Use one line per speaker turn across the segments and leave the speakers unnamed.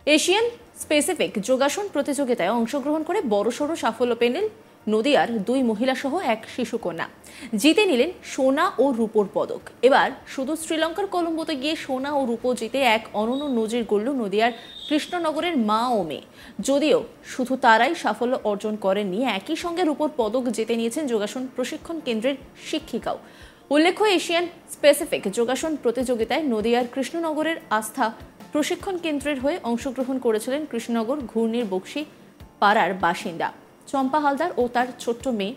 Asian specific যোগাসন প্রতিযোগিতায় অংশগ্রহণ করে বড়সড় সাফল্য পেলেন নদিয়ার দুই মহিলা সহ এক শিশুকন্যা। জিতে নিলেন সোনা ও রূপোর পদক। এবার শুধু শ্রীলঙ্কার কলম্বোতে গিয়ে সোনা ও রূপো জিতে এক অনন্য নজির গড়ল নদিয়ার কৃষ্ণনগরের মা ও মেয়ে। যদিও শুধু তারাই সাফল্য অর্জন করেননি, একই সঙ্গে রূপোর পদক জিতে নিয়েছেন যোগাসন প্রশিক্ষণ কেন্দ্রের শিক্ষিকাও। উল্লেখ্য, এশিয়ান স্পেসিফিক যোগাসন প্রতিযোগিতায় নদিয়ার কৃষ্ণনগরের আস্থা প্রশিক্ষণ কেন্দ্রের হয়ে অংশগ্রহণ করেছিলেন কৃষ্ণনগর ঘূর্ণির বক্সি পাড়ার বাসিন্দা চম্পা হালদার ও তার ছোট্ট মেয়ে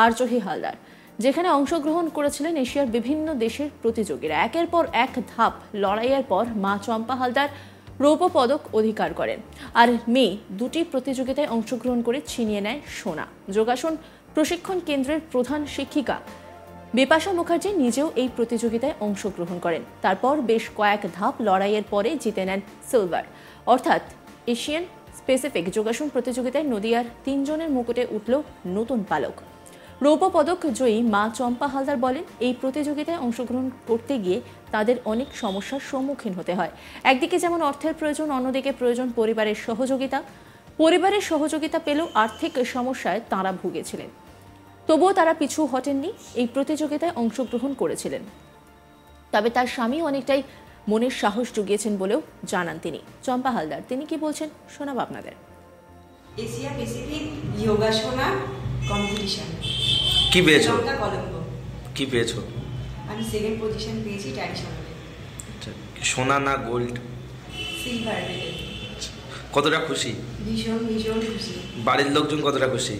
আরজহি হালদার, যেখানে অংশগ্রহণ করেছিলেন এশিয়ার বিভিন্ন দেশের প্রতিযোগীরা। একের পর এক ধাপ লড়াইয়ের পর মা চম্পা হালদার রৌপ্য পদক অধিকার করেন, আর মেয়ে দুটি প্রতিযোগিতায় অংশগ্রহণ করে ছিনিয়ে নেয় সোনা। যোগাসন প্রশিক্ষণ কেন্দ্রের প্রধান শিক্ষিকা বিপাশা মুখার্জি নিজেও এই প্রতিযোগিতায় অংশগ্রহণ করেন। তারপর বেশ কয়েক ধাপ লড়াইয়ের পরে জিতে নেন সিলভার, অর্থাৎ এশিয়ান স্পেসিফিক যোগাসন প্রতিযোগিতায় নদিয়ার ৩ জনের মুকুটে উঠল নতুন পালক। রৌপ্য পদক জয়ী মা চম্পা হালদার বলেন, এই প্রতিযোগিতায় অংশগ্রহণ করতে গিয়ে তাদের অনেক সমস্যার সম্মুখীন হতে হয়। একদিকে যেমন অর্থের প্রয়োজন, অন্যদিকে প্রয়োজন পরিবারের সহযোগিতা। পরিবারের সহযোগিতা পেলেও আর্থিক সমস্যায় তাঁরা ভুগেছিলেন, তবুও তারা পিছু হটেননি, এই প্রতিযোগিতায় অংশগ্রহণ করেছিলেন। তবে তার স্বামী অনেকটাই মনের সাহস জুগিয়েছেন বলেও জানান তিনি। চম্পা হালদার তিনি কি বলছেন শোনাব আপনাদের।
এশিয়া প্যাসিফিক যোগাসনা কম্পিটিশন
কি পেয়েছো?
কলম্বো।
কি পেয়েছো?
আমি সেকেন্ড পজিশন পেয়েছি ট্র্যাডিশনালে।
আচ্ছা, সোনা না গোল্ড?
Silver medal.
কতটা খুশি?
ভীষণ ভীষণ খুশি।
বাড়ির লোকজন কতটা খুশি?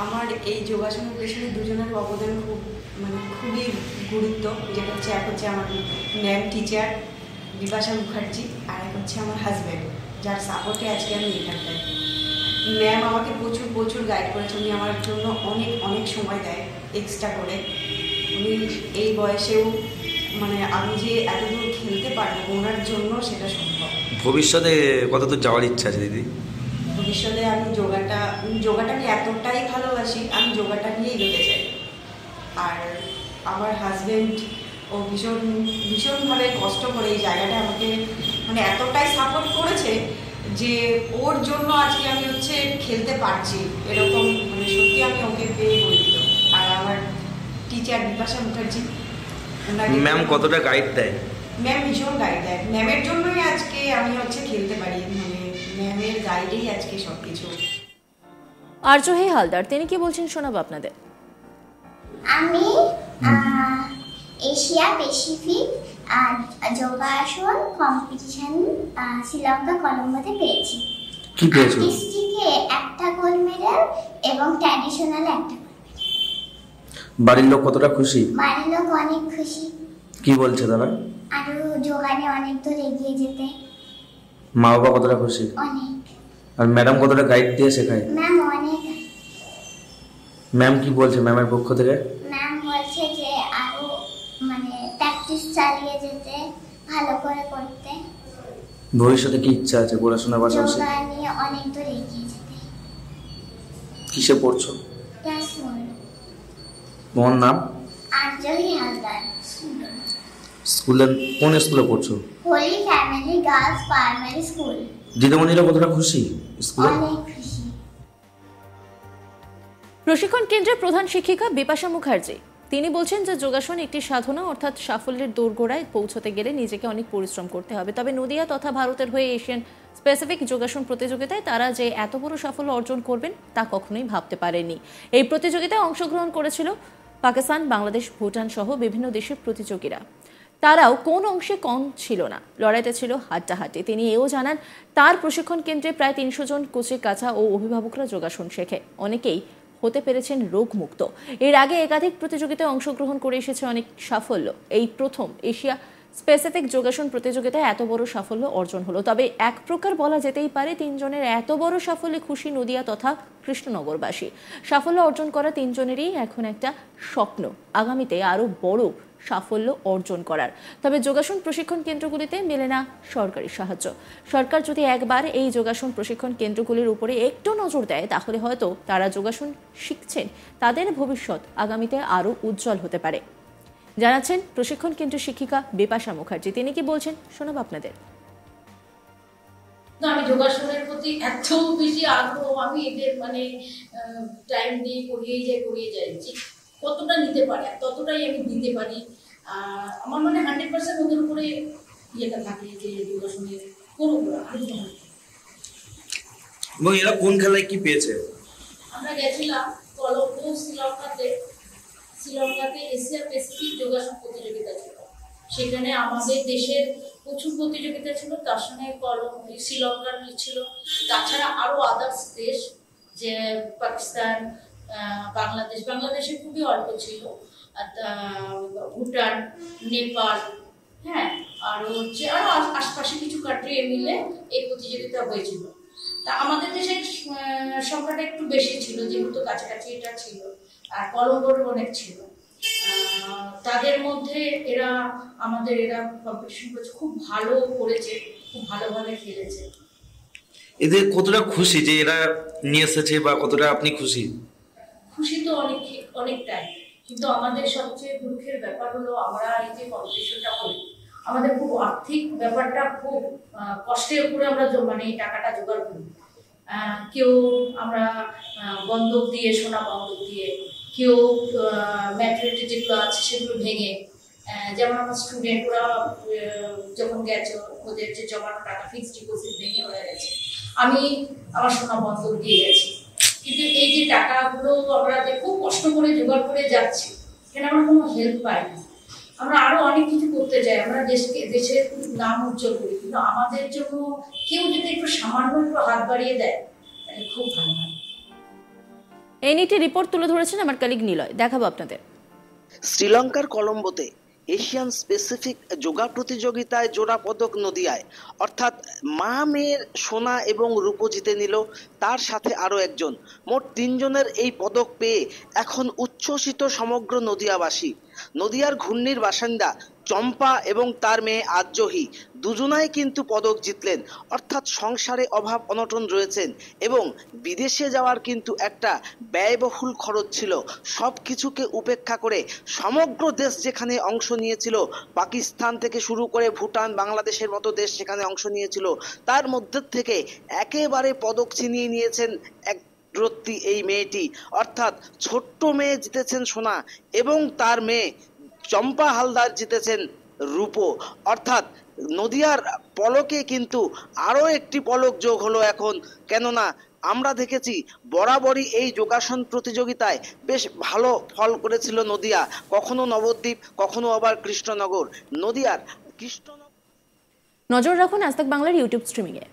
আমার এই যোগাসনের পেছনে দুজনের অবদান খুবই গুরুত্ব। যেটা হচ্ছে এক হচ্ছে আমার ম্যাম টিচার বিপাশা মুখার্জি, আর এক হচ্ছে আমার হাজব্যান্ড, যার সাপোর্টে আজকে আমি এখানটায়। ম্যাম আমাকে প্রচুর প্রচুর গাইড করেছে। উনি আমার জন্য অনেক অনেক সময় দেয় এক্সট্রা করে। উনি এই বয়সেও আমি যে এতদূর খেলতে পারবো ওনার জন্য সেটা সম্ভব।
ভবিষ্যতে কতদূর যাওয়ার ইচ্ছা আছে দিদি?
ভবিষ্যতে আমি যোগাটা আমি এতটাই ভালোবাসি, আমি যোগাটা নিয়েই এগোতে চাই। আর আমার হাজব্যান্ড ও ভীষণভাবে কষ্ট করে এই জায়গাটা আমাকে এতটাই সাপোর্ট করেছে যে ওর জন্য আজকে আমি খেলতে পারছি। এরকম সত্যি আমি ওকে পেয়ে গর্বিত। আর আমার টিচার বিপাশা মুখার্জি,
ম্যাম কতটা গাইড দেয়?
ম্যাম ভীষণ গাইড দেয়। ম্যামের জন্যই আজকে আমি খেলতে পারি। ম্যামের গাইডেই আজকে সবকিছু।
আরজহি হালদার তিনি কি বলছেন শোনাবো আপনাদের।
আমি এশিয়া প্যাসিফিক যোগাসন কম্পিটিশন শ্রীলঙ্কা কলম্বোতে পেয়েছি।
কি পেয়েছো?
আর্টিস্টিকে একটা গোল্ড মেডেল এবং ট্র্যাডিশনালে একটা।
বাড়ির লোক কতটা খুশি?
বাড়ির লোক অনেক খুশি।
কি বলছে তারা?
আরো যোগানে অনেক দূর এগিয়ে যেতে।
মা বাবা কতটা খুশি?
অনেক।
আর ম্যাডাম কতটা গাইড দিয়ে শেখায়?
ম্যাম অনেক।
ম্যাম কি বলছে ম্যামের পক্ষ থেকে?
ম্যাম বলছে যে আরো প্র্যাকটিস চালিয়ে যেতে, ভালো করে করতে।
ভবিষ্যতে কি ইচ্ছা আছে পড়াশোনার পাশাপাশি?
যোগা নিয়ে অনেক দূর এগিয়ে যেতে।
কিসে পড়ছো?
ক্লাস 1।
তোমার নাম?
আরজহি হালদার।
স্কুলে কোন স্কুলে পড়ছো?
Holy Family Girls Primary School.
দিদিমণিরা কতটা খুশি স্কুলে?
অনেক খুশি।
প্রশিক্ষণ কেন্দ্রের প্রধান শিক্ষিকা বিপাশা মুখার্জি তিনি বলছেন যে যোগাসন একটি সাধনা, অর্থাৎ সাফল্যের দোরগোড়ায় পৌঁছতে গেলে নিজেকে অনেক পরিশ্রম করতে হবে। তবে নদিয়া তথা ভারতের হয়ে এশিয়ান স্পেসিফিক যোগাসন প্রতিযোগিতায় তারা যে এত বড় সাফল্য অর্জন করবেন তা কখনোই ভাবতে পারেননি। এই প্রতিযোগিতায় অংশগ্রহণ করেছিল পাকিস্তান, বাংলাদেশ, ভুটান সহ বিভিন্ন দেশের প্রতিযোগীরা। তারাও কোন অংশে কম ছিল না, লড়াইতে ছিল হাড্ডাহাড্ডি। তিনি এও জানান তার প্রশিক্ষণ কেন্দ্রে প্রায় ৩০০ জন কোচে কাঁচা ও অভিভাবকরা যোগাসন শেখে। অনেকেই হতে পেরেছেন রোগমুক্ত। এর আগে একাধিক প্রতিযোগিতায় অংশগ্রহণ করে এসেছে অনেক সাফল্য। এই প্রথম এশিয়া স্পেসিফিক যোগাসন প্রতিযোগিতায় এত বড় সাফল্য অর্জন হলো। তবে এক প্রকার বলা যেতেই পারে ৩ জনের এত বড় সাফল্যে খুশি নদিয়া তথা কৃষ্ণনগরবাসী। সাফল্য অর্জন করা ৩ জনেরই এখন একটা স্বপ্ন, আগামীতে আরো বড় সাফল্য অর্জন করার। তবে যোগাসন প্রশিক্ষণ কেন্দ্রগুলিতে মেলে না সরকারি সাহায্য। সরকার যদি একবার এই যোগাসন প্রশিক্ষণ কেন্দ্রগুলির উপরে একটু নজর দেয় তাহলে হয়তো তারা যোগাসন শিখছেন, তাদের ভবিষ্যৎ আগামীতে আরো উজ্জ্বল হতে পারে। জানাচ্ছেন প্রশিক্ষণ কেন্দ্রের শিক্ষিকা বিপাশা মুখার্জি। তিনি কি বলছেন শোনাব আপনাদের।
না, আমি যোগাসনের প্রতি এত বেশি আগ্রহ, আমি এদের মানে টাইম দিয়ে করিয়ে যাই যে কতটা নিতে পারে ততটাই আমি দিতে পারি। আমার মানে 100% ওদের উপরে ইয়েটা থাকে যে যোগাসনের করবো আগ্রহ।
এবং এরা কোন খেলায় কি পেয়েছে?
আমরা গেছিলাম কলম্বো শ্রীলঙ্কাতে এশিয়া প্যাসিফিক যোগাসন প্রতিযোগিতা ছিল। সেখানে আমাদের দেশের প্রচুর প্রতিযোগিতা ছিল, তার সঙ্গে শ্রীলঙ্কার ছিল, তাছাড়া আরো আদার্স দেশ যে পাকিস্তান, বাংলাদেশে খুবই অল্প ছিল, ভুটান, নেপাল, হ্যাঁ, আরো আশপাশে কিছু কান্ট্রি মিলে এই প্রতিযোগিতা হয়েছিল। তা আমাদের দেশের সংখ্যাটা একটু বেশি ছিল, যেহেতু কাছাকাছি এটা ছিল, আর কলম্বোর অনেক ছিল। তাদের মধ্যে এরা কম্পিটিশন করেছে, খুব ভালো করেছে, খুব ভালোভাবে খেলেছে।
এদের কতটা খুশি যে এরা নিয়ে এসেছে, বা কতটা আপনি খুশি?
খুশি তো অনেকটাই, কিন্তু আমাদের সবচেয়ে দুঃখের ব্যাপার হলো আমরা এই যে কম্পিটিশনটা করি, আমাদের খুব আর্থিক ব্যাপারটা খুব কষ্টের উপরে আমরা মানে এই টাকাটা জোগাড় করি। কেউ আমরা বন্ধক দিয়ে, সোনা বন্ধক দিয়ে, কেউ ম্যাচুরিটি যেগুলো আছে সেগুলো ভেঙে, যেমন আমার স্টুডেন্ট ওরা যখন গেছে ওদের যে জমানো টাকা ফিক্সড ডিপোজিট ভেঙে ওরা গেছে, আমি আমার সোনা বন্ধক দিয়ে গেছি। কিন্তু এই যে টাকাগুলো আমরা যে খুব কষ্ট করে জোগাড় করে যাচ্ছি, এখানে আমরা কোনো হেল্প পাই না। আমরা আরো অনেক কিছু করতে চাই, আমরা দেশের নাম উজ্জ্বল করি, কিন্তু আমাদের জন্য কেউ যদি একটু সামান্য একটু হাত বাড়িয়ে দেয় তাহলে খুব ভালো হয়।
এনইটি রিপোর্ট তুলে ধরেছেন আমার কলিগ নিলয়, দেখাবো আপনাদের।
শ্রীলঙ্কার কলম্বোতে এশিয়ান স্পেসিফিক যোগা প্রতিযোগিতায় জোড়া পদক নদিয়ায়, অর্থাৎ মা মেয়ের সোনা এবং রূপো জিতে নিল, তার সাথে আরও একজন। মোট 3 জনের এই পদক পেয়ে এখন উচ্ছ্বসিত সমগ্র নদিয়াবাসী। নদিয়ার ঘূর্ণির বাসিন্দা চম্পা এবং তার মেয়ে আজ্জহি দুজনাই কিন্তু পদক জিতলেন, অর্থাৎ সংসারে অভাব অনটন রয়েছেন এবং বিদেশে যাওয়ার কিন্তু একটা ব্যয়বহুল খরচ ছিল। সব কিছুকে উপেক্ষা করে সমগ্র দেশ যেখানে অংশ নিয়েছিল, পাকিস্তান থেকে শুরু করে ভুটান, বাংলাদেশের মতো দেশ সেখানে অংশ নিয়েছিল, তার মধ্যে থেকে একেবারে পদক ছিনিয়ে নিয়েছেন একরত্তি এই মেয়েটি, অর্থাৎ ছোট্ট মেয়ে জিতেছেন সোনা এবং তার মেয়ে চম্পা হালদার জিতেছেন রূপো। অর্থাৎ নদিয়ার পলকে কিন্তু আরও একটি পলক যোগ হলো এখন, কেননা আমরা দেখেছি বরাবরই এই যোগাসন প্রতিযোগিতায় বেশ ভালো ফল করেছিল নদিয়া, কখনো নবদ্বীপ, কখনো আবার কৃষ্ণনগর। নদিয়ার কৃষ্ণনগর।
নজর রাখুন আজ তাক বাংলার ইউটিউব স্ট্রিমিংয়ে।